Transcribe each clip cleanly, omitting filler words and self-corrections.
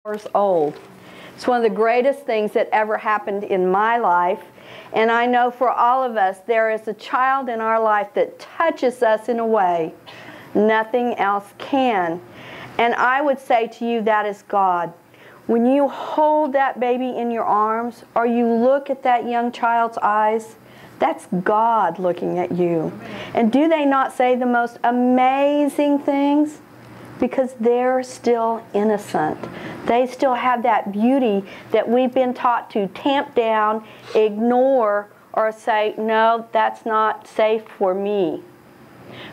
Years old. It's one of the greatest things that ever happened in my life. And I know for all of us, there is a child in our life that touches us in a way nothing else can. And I would say to you, that is God. When you hold that baby in your arms, or you look at that young child's eyes, that's God looking at you. And do they not say the most amazing things? Because they're still innocent. They still have that beauty that we've been taught to tamp down, ignore, or say, no, that's not safe for me.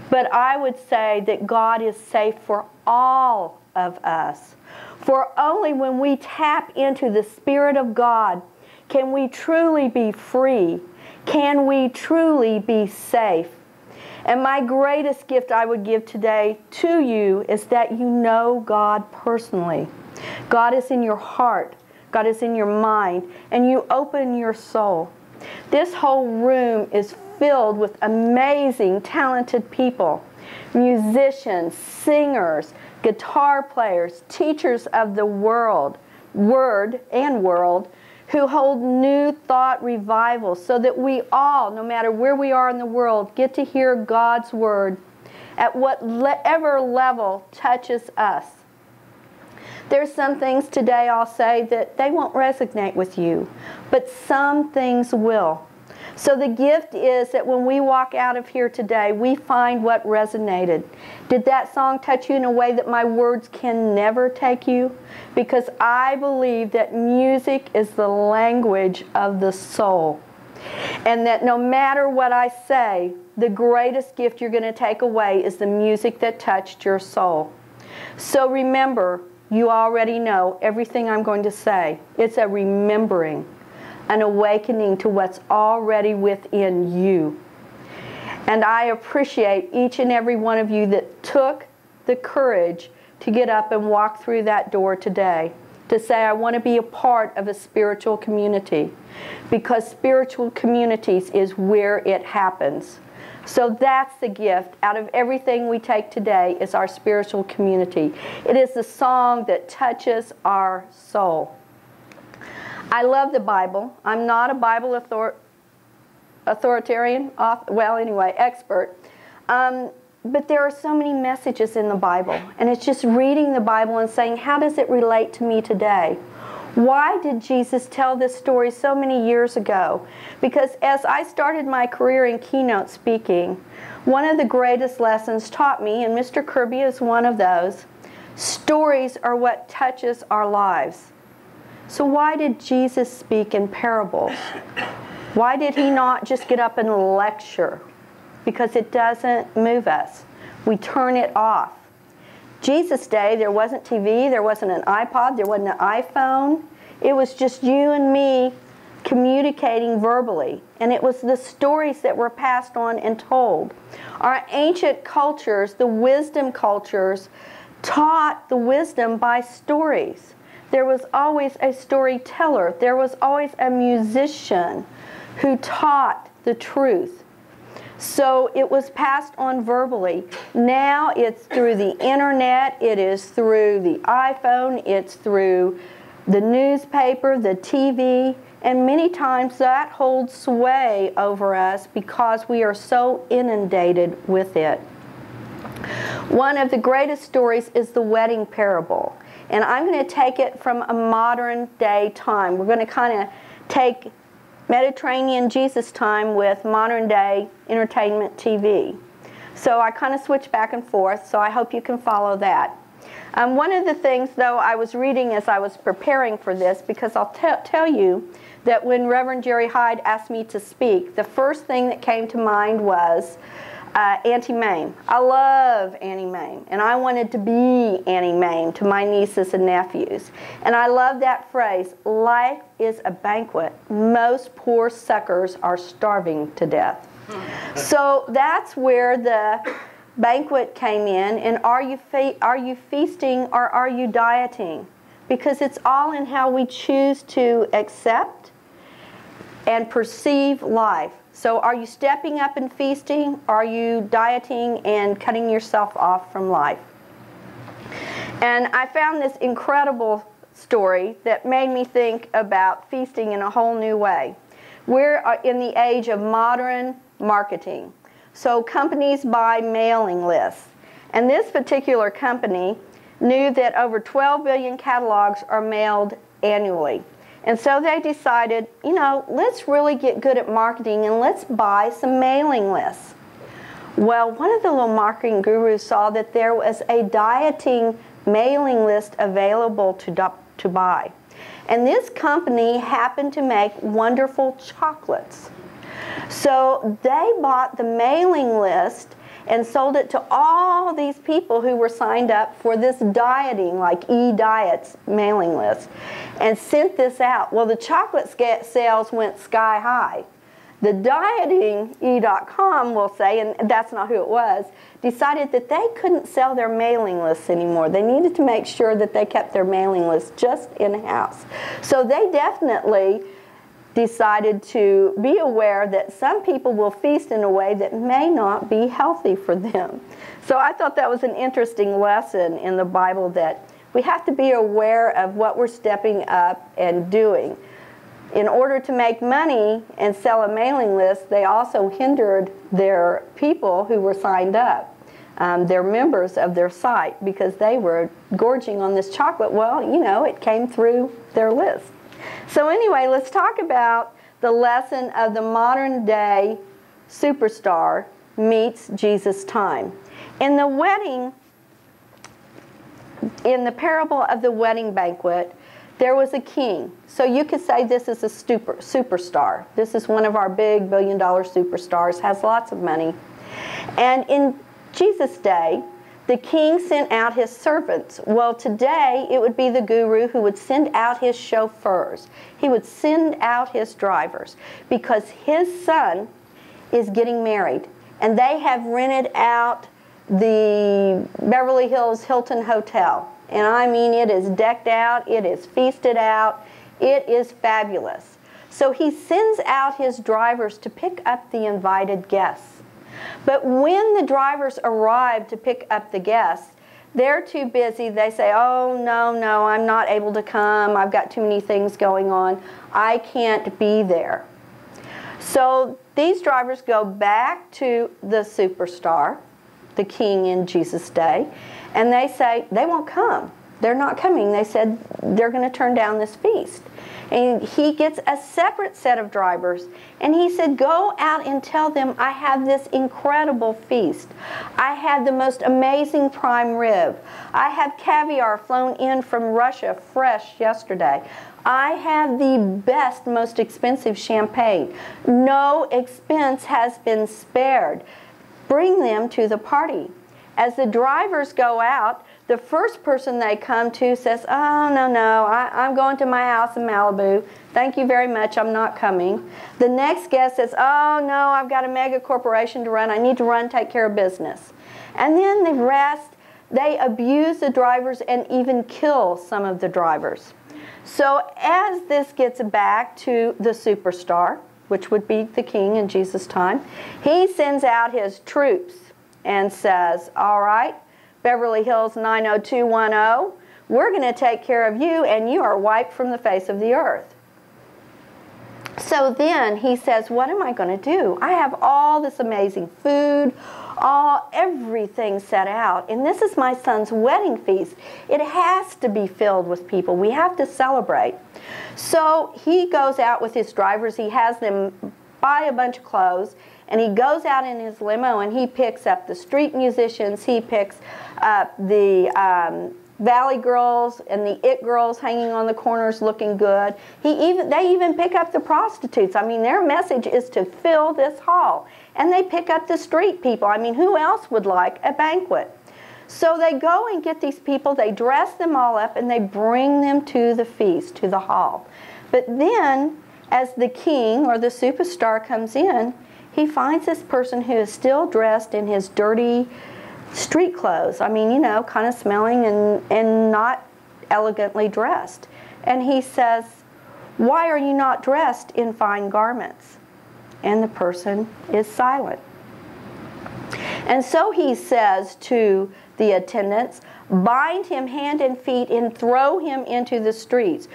But I would say that God is safe for all of us. For only when we tap into the Spirit of God can we truly be free, can we truly be safe. And my greatest gift I would give today to you is that you know God personally. God is in your heart. God is in your mind. And you open your soul. This whole room is filled with amazing, talented people. Musicians, singers, guitar players, teachers of the word and world, who hold new thought revival so that we all, no matter where we are in the world, get to hear God's word at whatever level touches us. There's some things today I'll say that they won't resonate with you, but some things will. So the gift is that when we walk out of here today, we find what resonated. Did that song touch you in a way that my words can never take you? Because I believe that music is the language of the soul. And that no matter what I say, the greatest gift you're going to take away is the music that touched your soul. So remember, you already know everything I'm going to say. It's a remembering, an awakening to what's already within you. And I appreciate each and every one of you that took the courage to get up and walk through that door today, to say, I want to be a part of a spiritual community, because spiritual communities is where it happens. So that's the gift. Out of everything we take today is our spiritual community. It is the song that touches our soul. I love the Bible. I'm not a Bible authoritarian, expert. But there are so many messages in the Bible. And it's just reading the Bible and saying, how does it relate to me today? Why did Jesus tell this story so many years ago? Because as I started my career in keynote speaking, one of the greatest lessons taught me, and Mr. Kirby is one of those, stories are what touches our lives. So why did Jesus speak in parables? Why did he not just get up and lecture? Because it doesn't move us. We turn it off. Jesus' day, there wasn't TV, there wasn't an iPod, there wasn't an iPhone. It was just you and me communicating verbally. And it was the stories that were passed on and told. Our ancient cultures, the wisdom cultures, taught the wisdom by stories. There was always a storyteller. There was always a musician who taught the truth. So it was passed on verbally. Now it's through the internet, it is through the iPhone, it's through the newspaper, the TV, and many times that holds sway over us because we are so inundated with it. One of the greatest stories is the wedding parable. And I'm going to take it from a modern day time. We're going to kind of take Mediterranean Jesus time with modern day entertainment TV. So I kind of switch back and forth, so I hope you can follow that. One of the things, though, I was reading as I was preparing for this, because I'll tell you that when Reverend Jerry Hyde asked me to speak, the first thing that came to mind was Auntie Mame. I love Auntie Mame, and I wanted to be Auntie Mame to my nieces and nephews. And I love that phrase, life is a banquet. Most poor suckers are starving to death. So that's where the banquet came in, and are you feasting or are you dieting? Because it's all in how we choose to accept and perceive life. So are you stepping up and feasting? Are you dieting and cutting yourself off from life? And I found this incredible story that made me think about feasting in a whole new way. We're in the age of modern marketing. So companies buy mailing lists. And this particular company knew that over 12 billion catalogs are mailed annually. And so they decided, you know, let's really get good at marketing and let's buy some mailing lists. Well, one of the little marketing gurus saw that there was a dieting mailing list available to buy. And this company happened to make wonderful chocolates. So they bought the mailing list and sold it to all these people who were signed up for this dieting, like e-diets mailing list, and sent this out. Well, the chocolate sales went sky high. The dieting e.com will say, and that's not who it was, decided that they couldn't sell their mailing lists anymore. They needed to make sure that they kept their mailing list just in-house. So they definitely decided to be aware that some people will feast in a way that may not be healthy for them. So I thought that was an interesting lesson in the Bible, that we have to be aware of what we're stepping up and doing. In order to make money and sell a mailing list, they also hindered their people who were signed up, their members of their site, because they were gorging on this chocolate. Well, you know, it came through their list. So anyway, let's talk about the lesson of the modern day superstar meets Jesus' time. In the wedding, in the parable of the wedding banquet, there was a king. So you could say this is a superstar. This is one of our big billion-dollar superstars, has lots of money. And in Jesus' day, the king sent out his servants. Well, today it would be the guru who would send out his chauffeurs. He would send out his drivers because his son is getting married. And they have rented out the Beverly Hills Hilton Hotel. And I mean, it is decked out, it is feasted out, it is fabulous. So he sends out his drivers to pick up the invited guests. But when the drivers arrive to pick up the guests, they're too busy. They say, oh, no, I'm not able to come. I've got too many things going on. I can't be there. So these drivers go back to the superstar, the king in Jesus' day, and they say they won't come. They're not coming. They said they're going to turn down this feast. And he gets a separate set of drivers, and he said, go out and tell them I have this incredible feast. I had the most amazing prime rib. I have caviar flown in from Russia fresh yesterday. I have the best, most expensive champagne. No expense has been spared. Bring them to the party. As the drivers go out, the first person they come to says, oh, no, I'm going to my house in Malibu. Thank you very much, I'm not coming. The next guest says, oh, no, I've got a mega corporation to run. I need to run, take care of business. And then the rest, they abuse the drivers and even kill some of the drivers. So as this gets back to the superstar, which would be the king in Jesus' time, he sends out his troops and says, all right, Beverly Hills 90210, we're going to take care of you, and you are wiped from the face of the earth. So then he says, what am I going to do? I have all this amazing food, everything set out, and this is my son's wedding feast. It has to be filled with people. We have to celebrate. So he goes out with his drivers. He has them buy a bunch of clothes, and he goes out in his limo and he picks up the street musicians, he picks up the valley girls and the it girls hanging on the corners looking good. They even pick up the prostitutes. I mean, their message is to fill this hall. And they pick up the street people. I mean, who else would like a banquet? So they go and get these people, they dress them all up, and they bring them to the feast, to the hall. But then, as the king or the superstar comes in, he finds this person who is still dressed in his dirty street clothes. I mean, you know, kind of smelling and not elegantly dressed. And he says, why are you not dressed in fine garments? And the person is silent. And so he says to the attendants, bind him hand and feet, and throw him into the streets,